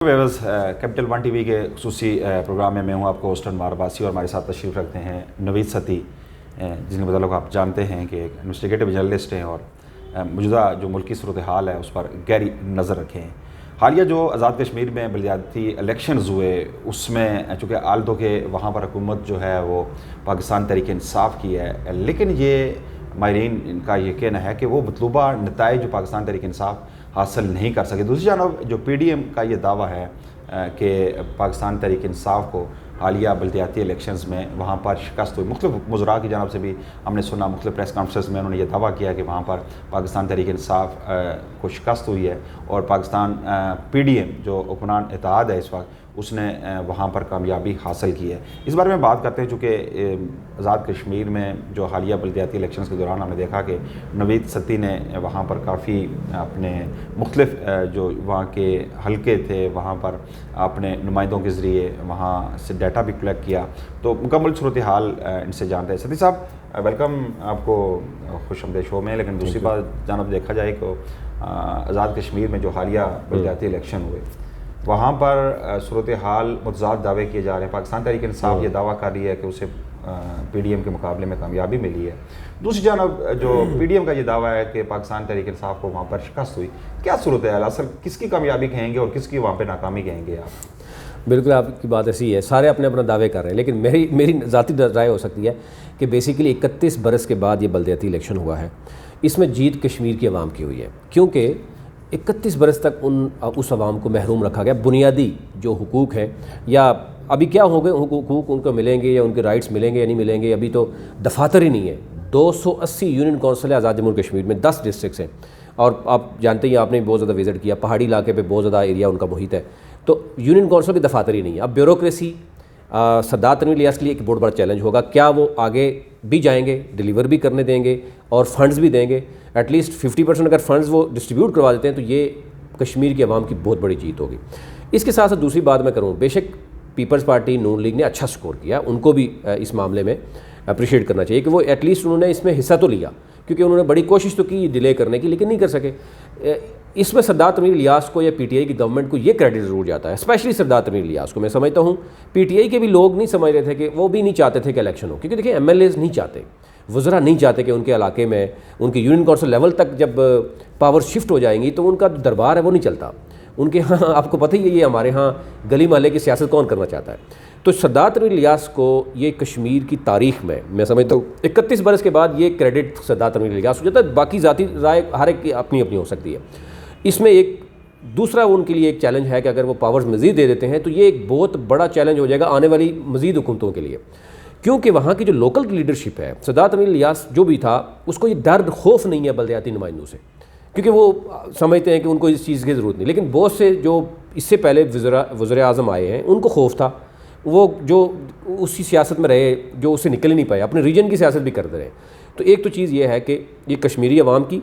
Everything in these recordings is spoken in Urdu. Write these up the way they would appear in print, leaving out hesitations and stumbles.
Viewers capital one T V کے خصوصی پروگرام میں ہوں آپ کو ہوسٹ انوار عباسی اور ہمارے ساتھ تشریف رکھتے ہیں نوید ستی، جن کے متعلق آپ جانتے ہیں کہ ایک انویسٹیگیٹو جرنلسٹ ہیں اور موجودہ جو ملکی صورتحال ہے اس پر گہری نظر رکھے ہیں۔ حالیہ جو آزاد کشمیر میں بلدیاتی الیکشنز ہوئے اس میں چونکہ آلدو کہ وہاں پر حکومت جو ہے وہ پاکستان تحریک انصاف کی ہے، لیکن یہ ماہرین ان کا یہ کہنا ہے کہ وہ مطلوبہ نتائج جو پاکستان تحریک انصاف حاصل نہیں کر سکے۔ دوسری جانب جو پی ڈی ایم کا یہ دعویٰ ہے کہ پاکستان تحریک انصاف کو حالیہ بلدیاتی الیکشنز میں وہاں پر شکست ہوئی، مختلف وزراء کی جانب سے بھی ہم نے سنا، مختلف پریس کانفرنس میں انہوں نے یہ دعویٰ کیا کہ وہاں پر پاکستان تحریک انصاف کو شکست ہوئی ہے اور پاکستان پی ڈی ایم جو حکمران اتحاد ہے اس وقت اس نے وہاں پر کامیابی حاصل کی ہے۔ اس بارے میں بات کرتے ہیں چونکہ آزاد کشمیر میں جو حالیہ بلدیاتی الیکشنز کے دوران ہم نے دیکھا کہ نوید ستی نے وہاں پر کافی اپنے مختلف جو وہاں کے حلقے تھے وہاں پر اپنے نمائندوں کے ذریعے وہاں سے ڈیٹا بھی کلیکٹ کیا، تو مکمل صورتحال ان سے جانتے ہیں۔ ستی صاحب ویلکم آپ کو خوش آمدید شو میں۔ لیکن دوسری بات جانب دیکھا جائے کہ آزاد کشمیر میں جو حالیہ بلدیاتی الیکشن ہوئے وہاں پر صورتحال متضاد دعوے کیے جا رہے ہیں۔ پاکستان تحریک انصاف یہ دعویٰ کر رہی ہے کہ اسے پی ڈی ایم کے مقابلے میں کامیابی ملی ہے، دوسری جانب جو پی ڈی ایم کا یہ دعویٰ ہے کہ پاکستان تحریک انصاف کو وہاں پر شکست ہوئی۔ کیا صورتحال اصل کس کی کامیابی کہیں گے اور کس کی وہاں پہ ناکامی کہیں گے آپ؟ بالکل آپ کی بات ایسی ہے، سارے اپنے اپنا دعوے کر رہے ہیں، لیکن میری ذاتی رائے ہو سکتی ہے کہ بیسیکلی 31 برس کے بعد یہ بلدیاتی الیکشن ہوا ہے، اس میں جیت کشمیر کی عوام کی ہوئی ہے، کیونکہ 31 برس تک اس عوام کو محروم رکھا گیا۔ بنیادی جو حقوق ہیں یا ابھی کیا ہو گئے حقوق ان کو ملیں گے یا ان کے رائٹس ملیں گے یا نہیں ملیں گے، ابھی تو دفاتر ہی نہیں ہے۔ 280 یونین کونسل ہے آزاد جمہوریہ کشمیر میں، 10 ڈسٹرکٹس ہیں، اور آپ جانتے ہیں آپ نے بہت زیادہ وزٹ کیا، پہاڑی علاقے پہ بہت زیادہ ایریا ان کا محیط ہے، تو یونین کونسل کے دفاتر ہی نہیں ہے۔ اب بیوروکریسی سردار تنویر الیاس کے لیے ایک بہت بڑا چیلنج ہوگا، کیا وہ آگے بھی جائیں گے، ڈیلیور بھی کرنے دیں گے اور فنڈز بھی دیں گے؟ ایٹ لیسٹ 50% اگر فنڈز وہ ڈسٹریبیوٹ کروا دیتے ہیں تو یہ کشمیر کی عوام کی بہت بڑی جیت ہوگی۔ اس کے ساتھ ساتھ دوسری بات میں کروں، بے شک پیپلز پارٹی نون لیگ نے اچھا سکور کیا، ان کو بھی اس معاملے میں اپریشیٹ کرنا چاہیے کہ وہ ایٹ لیسٹ انہوں نے اس میں حصہ تو لیا، کیونکہ انہوں نے بڑی کوشش تو کی ڈیلے کرنے کی لیکن نہیں کر سکے۔ اس میں سردار تنویر الیاس کو یا پی ٹی آئی کی گورنمنٹ کو یہ کریڈٹ ضرور جاتا ہے، اسپیشلی سردار تنویر الیاس کو۔ میں سمجھتا ہوں پی ٹی آئی کے بھی لوگ نہیں سمجھ رہے تھے کہ وہ بھی نہیں چاہتے تھے کہ الیکشن ہو، کیونکہ دیکھیں ایم ایل ایز نہیں چاہتے، وزراء نہیں چاہتے کہ ان کے علاقے میں ان کے یونین کونسل لیول تک جب پاور شفٹ ہو جائیں گی تو ان کا دربار ہے وہ نہیں چلتا ان کے ہاں۔ آپ کو پتہ ہی ہے یہ ہمارے ہاں گلی محلے کی سیاست کون کرنا چاہتا ہے؟ تو سردار تنویر الیاس کو یہ کشمیر کی تاریخ میں سمجھتا ہوں 31 برس کے بعد یہ کریڈٹ سردار تنویر الیاس ہو جاتا ہے۔ باقی ذاتی رائے ہر ایک کی اپنی اپنی ہو سکتی ہے۔ اس میں ایک دوسرا ان کے لیے ایک چیلنج ہے کہ اگر وہ پاورز مزید دے دیتے ہیں تو یہ ایک بہت بڑا چیلنج ہو جائے گا آنے والی مزید حکومتوں کے لیے، کیونکہ وہاں کی جو لوکل لیڈرشپ ہے، سردار تنویر الیاس جو بھی تھا اس کو یہ ڈر خوف نہیں ہے بلدیاتی نمائندوں سے، کیونکہ وہ سمجھتے ہیں کہ ان کو اس چیز کی ضرورت نہیں۔ لیکن بہت سے جو اس سے پہلے وزراء اعظم آئے ہیں ان کو خوف تھا، وہ جو اسی سیاست میں رہے جو اس سے نکل ہی نہیں پائے، اپنے ریجن کی سیاست بھی کرتے رہے۔ تو ایک تو چیز یہ ہے کہ یہ کشمیری عوام کی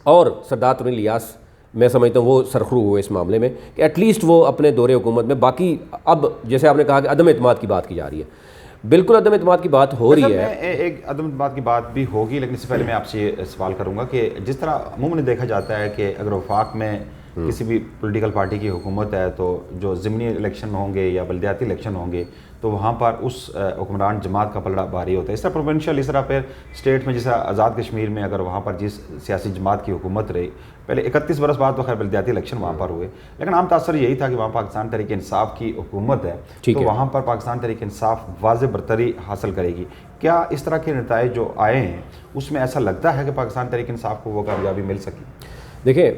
اور سردار تنویر الیاس میں سمجھتا ہوں وہ سرخرو ہوئے اس معاملے میں کہ ایٹ لیسٹ وہ اپنے دور حکومت میں، باقی اب جیسے آپ نے کہا کہ عدم اعتماد کی بات کی جا رہی ہے، بالکل عدم اعتماد کی بات ہو رہی ہے۔ ایک عدم اعتماد کی بات بھی ہوگی، لیکن اس سے پہلے میں آپ سے یہ سوال کروں گا کہ جس طرح عموماً دیکھا جاتا ہے کہ اگر وفاق میں کسی بھی پولیٹیکل پارٹی کی حکومت ہے تو جو ضمنی الیکشن ہوں گے یا بلدیاتی الیکشن ہوں گے تو وہاں پر اس حکمران جماعت کا پلڑا بھاری ہوتا ہے۔ اس طرح پروونشل، اس طرح پھر اسٹیٹ میں جیسا آزاد کشمیر میں اگر وہاں پر جس سیاسی جماعت کی حکومت رہی، پہلے 31 برس بعد تو خیر بلدیاتی الیکشن وہاں پر ہوئے، لیکن عام تاثر یہی تھا کہ وہاں پاکستان تحریک انصاف کی حکومت ہے تو وہاں پر پاکستان تحریک انصاف واضح برتری حاصل کرے گی۔ کیا اس طرح کے نتائج جو آئے ہیں اس میں ایسا لگتا ہے کہ پاکستان تحریک انصاف کو وہ کامیابی مل سکی؟ دیکھیں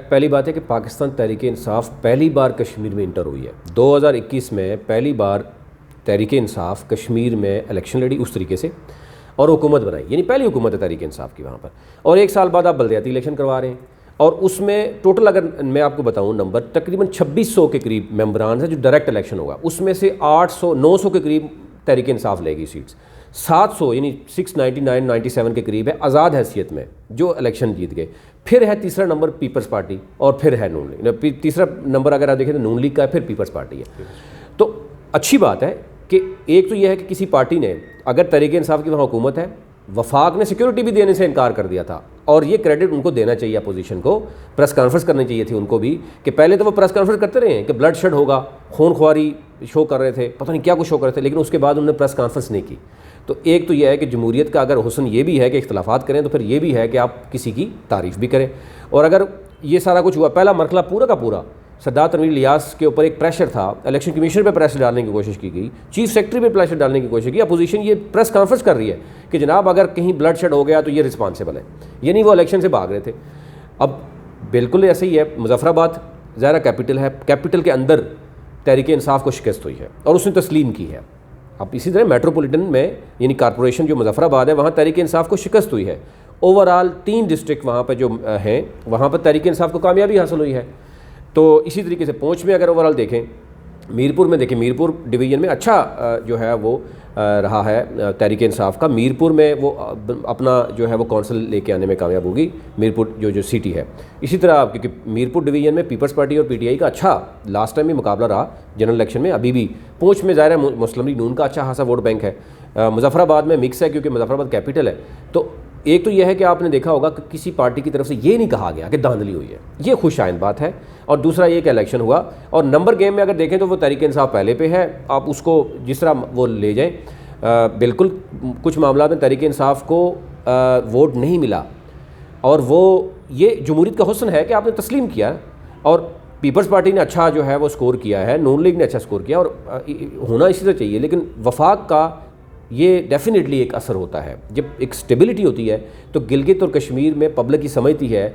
پہلی بات ہے کہ پاکستان تحریک انصاف پہلی بار کشمیر میں انٹر ہوئی ہے۔ 2021 میں پہلی بار تحریک انصاف کشمیر میں الیکشن لڑی اس طریقے سے اور حکومت بنائی، یعنی پہلی حکومت ہے تحریک انصاف کی وہاں پر، اور 1 سال بعد آپ بلدیاتی الیکشن کروا رہے ہیں، اور اس میں ٹوٹل اگر میں آپ کو بتاؤں نمبر تقریباً 2600 کے قریب ممبران ہیں جو ڈائریکٹ الیکشن ہوگا، اس میں سے 900 کے قریب تحریک انصاف لے گی سیٹس، 700 یعنی 699-97 کے قریب ہے آزاد حیثیت میں جو الیکشن جیت گئے۔ پھر ہے تیسرا نمبر پیپلز پارٹی اور پھر ہے نون لیگ، تیسرا نمبر اگر آپ دیکھیں تو نون لیگ کا ہے، پھر پیپلز پارٹی ہے۔ تو اچھی بات ہے کہ ایک تو یہ ہے کہ کسی پارٹی نے، اگر تحریک انصاف کی وہاں حکومت ہے، وفاق نے سیکورٹی بھی دینے سے انکار کر دیا تھا اور یہ کریڈٹ ان کو دینا چاہیے اپوزیشن کو, پریس کانفرنس کرنی چاہیے تھی ان کو بھی, کہ پہلے تو وہ پریس کانفرنس کرتے رہے ہیں کہ بلڈ شیڈ ہوگا, خون خواری شو کر رہے تھے, پتہ نہیں کیا کچھ شو کر رہے تھے, لیکن اس کے بعد انہوں نے پریس کانفرنس نہیں کی. تو ایک تو یہ ہے کہ جمہوریت کا اگر حسن یہ بھی ہے کہ اختلافات کریں, تو پھر یہ بھی ہے کہ آپ کسی کی تعریف بھی کریں. اور اگر یہ سارا کچھ ہوا, پہلا مرحلہ پورا کا پورا سردار تنویر الیاس کے اوپر ایک پریشر تھا, الیکشن کمیشن پہ پریشر ڈالنے کی کوشش کی گئی, چیف سیکرٹری پہ پریشر ڈالنے کی کوشش کی, اپوزیشن یہ پریس کانفرنس کر رہی ہے کہ جناب اگر کہیں بلڈ شیڈ ہو گیا تو یہ رسپانسیبل ہے, یعنی وہ الیکشن سے بھاگ رہے تھے. اب بالکل ایسے ہی ہے, مظفر آباد ظاہرہ کیپٹل ہے, کیپٹل کے اندر تحریک انصاف کو شکست ہوئی ہے اور اس نے تسلیم کی ہے. اب اسی طرح میٹروپولیٹن میں یعنی کارپوریشن جو مظفر آباد ہے وہاں تحریک انصاف کو شکست ہوئی ہے. اوور آل 3 ڈسٹرکٹ وہاں پہ جو ہیں وہاں پر تحریک انصاف کو کامیابی حاصل ہوئی ہے. تو اسی طریقے سے پونچھ میں اگر اوور آل دیکھیں, میرپور میں دیکھیں, میرپور ڈویژن میں اچھا جو ہے وہ رہا ہے تحریک انصاف کا. میرپور میں وہ اپنا جو ہے وہ کونسل لے کے آنے میں کامیاب ہوگی, میرپور جو سٹی ہے. اسی طرح کیونکہ میرپور ڈویژن میں پیپلز پارٹی اور پی ٹی آئی کا اچھا لاسٹ ٹائم بھی مقابلہ رہا جنرل الیکشن میں, ابھی بھی پونچھ میں ظاہر ہے مسلم لیگ نون کا اچھا خاصا ووٹ بینک ہے. مظفر آباد میں مکس ہے کیونکہ مظفر آباد کیپٹل ہے. تو ایک تو یہ ہے کہ آپ نے دیکھا ہوگا کہ کسی پارٹی کی طرف سے یہ نہیں کہا گیا کہ دھاندلی ہوئی ہے, یہ خوش آئند بات ہے. اور دوسرا یہ کہ الیکشن ہوا, اور نمبر گیم میں اگر دیکھیں تو وہ تحریک انصاف پہلے پہ ہے, آپ اس کو جس طرح وہ لے جائیں. بالکل کچھ معاملات میں تحریک انصاف کو ووٹ نہیں ملا, اور وہ یہ جمہوریت کا حسن ہے کہ آپ نے تسلیم کیا, اور پیپلز پارٹی نے اچھا جو ہے وہ سکور کیا ہے, نون لیگ نے اچھا سکور کیا, اور ہونا اسی طرح چاہیے. لیکن وفاق کا یہ ڈیفینیٹلی ایک اثر ہوتا ہے. جب ایک سٹیبلٹی ہوتی ہے تو گلگت اور کشمیر میں پبلک یہ سمجھتی ہے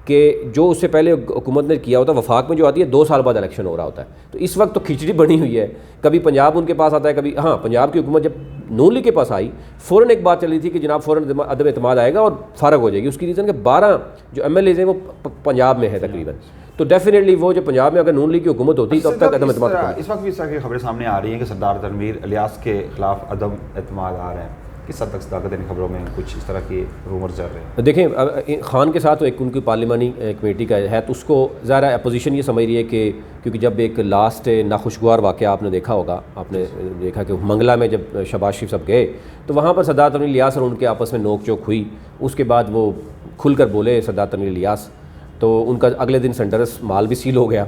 کہ جو اس سے پہلے حکومت نے کیا ہوتا ہے, وفاق میں جو آتی ہے 2 سال بعد الیکشن ہو رہا ہوتا ہے. تو اس وقت تو کھچڑی بنی ہوئی ہے, کبھی پنجاب ان کے پاس آتا ہے, کبھی ہاں پنجاب کی حکومت جب نون لیگ کے پاس آئی فوراً ایک بات چل رہی تھی کہ جناب فوراً عدم اعتماد آئے گا اور فارغ ہو جائے گی. اس کی ریزن کہ 12 جو ایم ایل ایز ہیں وہ پنجاب میں ہے تقریباً. تو ڈیفینیٹلی وہ جو پنجاب میں اگر نون لیگ کی حکومت ہوتی تو اب تک عدم اعتماد. اس وقت بھی اس طرح کی خبریں سامنے آ رہی ہیں کہ سردار تنویر الیاس کے خلاف عدم اعتماد آ رہے ہیں, کس حد تک صداقت ان خبروں میں کچھ اس طرح کی رومر چل رہے ہیں؟ دیکھیں خان کے ساتھ ایک ان کی پارلیمانی کمیٹی کا ہے, تو اس کو ظاہر ہے اپوزیشن یہ سمجھ رہی ہے کہ کیونکہ جب ایک لاسٹ ناخوشگوار واقعہ آپ نے دیکھا ہوگا, آپ نے دیکھا کہ منگلا میں جب شہباز شریف صاحب گئے تو وہاں پر سردار تنویر الیاس اور ان کے آپس میں نوک چوک ہوئی. اس کے بعد وہ کھل کر بولے سردار تنویر الیاس, تو ان کا اگلے دن سینٹرس مال بھی سیل ہو گیا,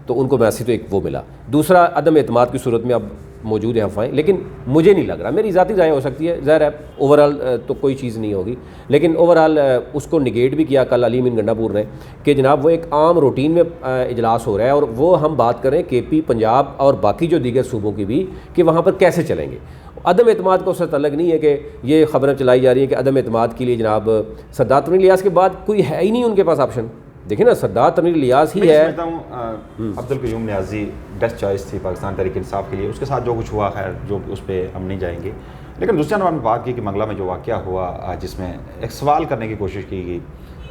تو ان کو میسج تو ایک وہ ملا. دوسرا عدم اعتماد کی صورت میں اب موجود ہے افواہیں, لیکن مجھے نہیں لگ رہا, میری ذاتی رائے ہو سکتی ہے, ظاہر ہے اوور آل تو کوئی چیز نہیں ہوگی, لیکن اوور آل اس کو نگیٹ بھی کیا کل علی امین گنڈا پور نے کہ جناب وہ ایک عام روٹین میں اجلاس ہو رہا ہے, اور وہ ہم بات کریں کے پی, پنجاب اور باقی جو دیگر صوبوں کی بھی کہ وہاں پر کیسے چلیں گے. عدم اعتماد کا اس سے تعلق نہیں ہے کہ یہ خبریں چلائی جا رہی ہیں کہ عدم اعتماد کے لیے جناب سردار تنویر الیاس کے بعد کوئی ہے ہی نہیں ان کے پاس آپشن. دیکھیں نا, سردار تنویر الیاس ہی ہے. عبدالقیوم نیازی بیسٹ چوائس تھی پاکستان تحریک انصاف کے لیے, اس کے ساتھ جو کچھ ہوا خیر جو اس پہ ہم نہیں جائیں گے. لیکن دوسرے نمبر میں بات کی کہ منگلا میں جو واقعہ ہوا جس میں ایک سوال کرنے کی کوشش کی گئی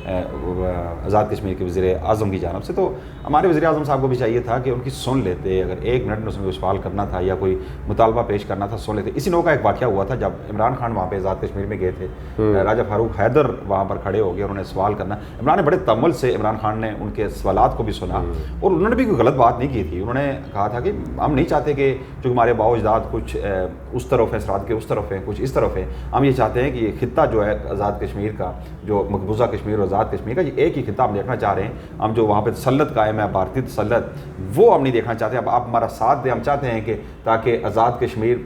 آزاد کشمیر کے وزیر اعظم کی جانب سے, تو ہمارے وزیر اعظم صاحب کو بھی چاہیے تھا کہ ان کی سن لیتے, اگر 1 منٹ میں اس میں کوئی سوال کرنا تھا یا کوئی مطالبہ پیش کرنا تھا سن لیتے. اسی نوع کا ایک واقعہ ہوا تھا جب عمران خان وہاں پہ آزاد کشمیر میں گئے تھے, راجہ فاروق حیدر وہاں پر کھڑے ہو گئے, انہوں نے سوال کرنا, عمران نے بڑے تأمل سے عمران خان نے ان کے سوالات کو بھی سنا, اور انہوں نے بھی کوئی غلط بات نہیں کی تھی. انہوں نے کہا تھا کہ ہم نہیں چاہتے کہ جو ہمارے باؤ اجداد کچھ اس طرف ہیں, سرحد کے اس طرف ہیں, کچھ اس طرف ہیں, ہم یہ چاہتے ہیں کہ یہ خطہ جو ہے آزاد کشمیر کا, جو مقبوضہ کشمیر اور آزاد کشمیر کا, یہ ایک ہی خطہ ہم دیکھنا چاہ رہے ہیں. ہم جو وہاں پہ تسلط قائم ہے, بھارتی تسلط, وہ ہم نہیں دیکھنا چاہتے. اب آپ ہمارا ساتھ دیں, ہم چاہتے ہیں کہ تاکہ آزاد کشمیر,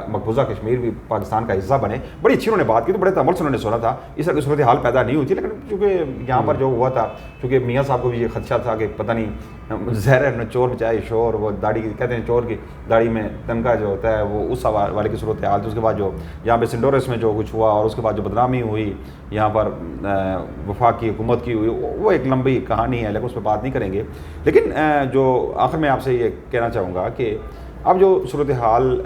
مقبوضہ کشمیر بھی پاکستان کا حصہ بنے. بڑی اچھی انہوں نے بات کی, تو بڑے تأمل سے انہوں نے سنا تھا. اس طرح کی صورت حال پیدا نہیں ہوئی تھی, لیکن چونکہ یہاں پر جو ہوا تھا, چونکہ میاں صاحب کو بھی یہ خدشہ تھا کہ پتہ نہیں زہر نے چور بچائے شور, وہ داڑھی کہتے ہیں چور کی داڑھی میں تنکا جو ہوتا ہے وہ اس والے کی صورت حال. تو اس کے بعد جو یہاں پہ سنڈورس میں جو کچھ ہوا, اور اس کے بعد جو بدنامی ہوئی یہاں پر وفاق کی حکومت کی ہوئی, وہ ایک لمبی کہانی ہے, لیکن اس پہ بات نہیں کریں گے. لیکن جو آخر میں آپ سے یہ کہنا چاہوں گا کہ اب جو صورت حال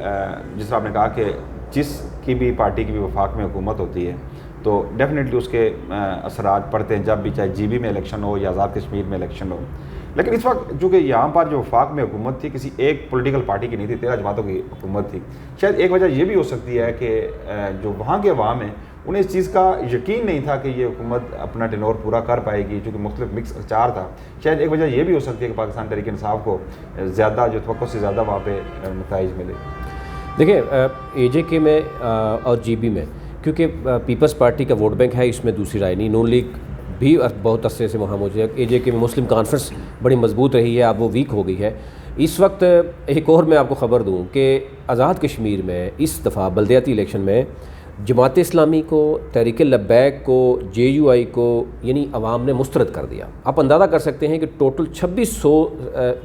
جس طرح آپ نے کہا کہ جس کی بھی پارٹی کی بھی وفاق میں حکومت ہوتی ہے تو ڈیفینیٹلی اس کے اثرات پڑتے ہیں, جب بھی چاہے جی بی میں الیکشن ہو یا آزاد کشمیر میں الیکشن ہو. لیکن اس وقت چونکہ یہاں پر جو وفاق میں حکومت تھی کسی ایک پولیٹیکل پارٹی کی نہیں تھی, 13 جماعتوں کی حکومت تھی. شاید ایک وجہ یہ بھی ہو سکتی ہے کہ جو وہاں کے عوام ہیں انہیں اس چیز کا یقین نہیں تھا کہ یہ حکومت اپنا ٹینور پورا کر پائے گی, چونکہ مختلف مکس اچار تھا. شاید ایک وجہ یہ بھی ہو سکتی ہے کہ پاکستان تحریک انصاف کو زیادہ جو توقع سے زیادہ وہاں پہ نتائج ملے. دیکھیں اے جے کے میں اور جی بی میں کیونکہ پیپلز پارٹی کا ووٹ بینک ہے, اس میں دوسری رائے نہیں. نون لیگ بھی بہت عرصے سے وہاں موجود ہے. اے جے کے میں مسلم کانفرنس بڑی مضبوط رہی ہے, اب وہ ویک ہو گئی ہے. اس وقت ایک اور میں آپ کو خبر دوں کہ آزاد کشمیر میں اس دفعہ بلدیاتی الیکشن میں جماعت اسلامی کو, تحریک لبیک کو, جے یو آئی کو یعنی عوام نے مسترد کر دیا. آپ اندازہ کر سکتے ہیں کہ ٹوٹل 2600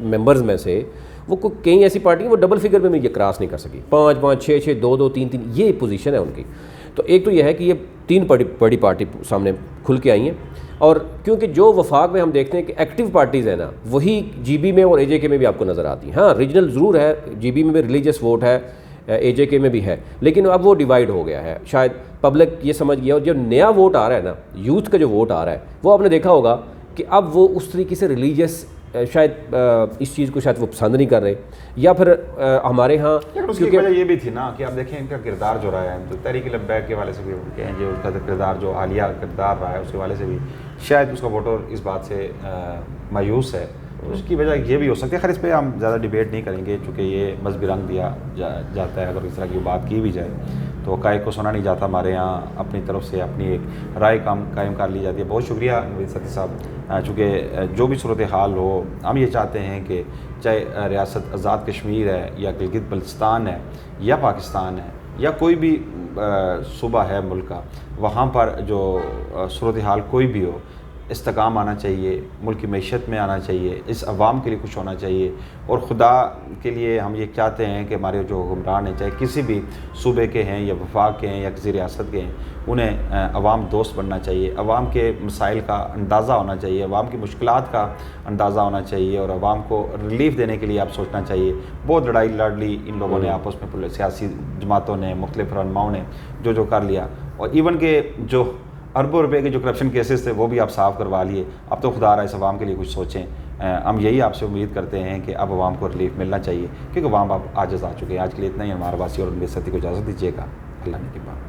ممبرز میں سے وہ کئی ایسی پارٹی وہ ڈبل فگر میں یہ کراس نہیں کر سکی, 5 5 6 6 2 2 3 3 یہ پوزیشن ہے ان کی. تو ایک تو یہ ہے کہ یہ 3 بڑی پارٹی سامنے کھل کے آئی ہیں, اور کیونکہ جو وفاق میں ہم دیکھتے ہیں کہ ایکٹیو پارٹیز ہیں نا, وہی جی بی میں اور اے جے کے میں بھی آپ کو نظر آتی ہیں. ہاں ریجنل ضرور ہے, جی بی میں بھی ریلیجس ووٹ ہے, اے جے کے میں بھی ہے, لیکن اب وہ ڈیوائیڈ ہو گیا ہے. شاید پبلک یہ سمجھ گیا, اور جو نیا ووٹ آ رہا ہے نا, یوتھ کا جو ووٹ آ رہا ہے, وہ آپ نے دیکھا ہوگا کہ اب وہ اس طریقے سے ریلیجس شاید اس چیز کو شاید وہ پسند نہیں کر رہے, یا پھر ہمارے ہاں اس کی وجہ یہ بھی تھی نا کہ آپ دیکھیں ان کا کردار جو رہا ہے, تو تحریک لبیک کے حوالے سے بھی کہیں جو اس کا کردار جو حالیہ کردار رہا ہے اس کے حوالے سے بھی شاید اس کا ووٹر اس بات سے مایوس ہے. اس کی وجہ یہ بھی ہو سکتی ہے. خیر اس پہ ہم زیادہ ڈیبیٹ نہیں کریں گے, چونکہ یہ مذہبی رنگ دیا جاتا ہے. اگر اس طرح کی بات کی بھی جائے تو حقائق کو سنا نہیں جاتا. ہمارے یہاں اپنی طرف سے اپنی ایک رائے قائم کر لی جاتی ہے. بہت شکریہ نوید ستی صاحب, چونکہ جو بھی صورتحال ہو ہم یہ چاہتے ہیں کہ چاہے ریاست آزاد کشمیر ہے یا گلگت بلتستان ہے یا پاکستان ہے یا کوئی بھی صوبہ ہے ملک کا, وہاں پر جو صورتحال کوئی بھی ہو, استحکام آنا چاہیے, ملک کی معیشت میں آنا چاہیے, اس عوام کے لیے کچھ ہونا چاہیے. اور خدا کے لیے ہم یہ چاہتے ہیں کہ ہمارے جو حکمران ہیں, چاہے کسی بھی صوبے کے ہیں یا وفاق کے ہیں یا کسی ریاست کے ہیں, انہیں عوام دوست بننا چاہیے, عوام کے مسائل کا اندازہ ہونا چاہیے, عوام کی مشکلات کا اندازہ ہونا چاہیے, اور عوام کو ریلیف دینے کے لیے آپ سوچنا چاہیے. بہت لڑائی لڑ لی ان لوگوں نے آپس میں, سیاسی جماعتوں نے, مختلف رہنماؤں نے جو کر لیا, اور ایون کہ جو اربوں روپے کے جو کرپشن کیسز تھے وہ بھی آپ صاف کروا لیے. اب تو خدا رہا اس عوام کے لیے کچھ سوچیں. ہم یہی آپ سے امید کرتے ہیں کہ اب عوام کو ریلیف ملنا چاہیے, کیونکہ عوام اب عاجز آ چکے ہیں. آج کے لیے اتنا ہی. ہمارا باسی اور نوید ستی کو اجازت دیجیے گا. اللہ نے کی بات.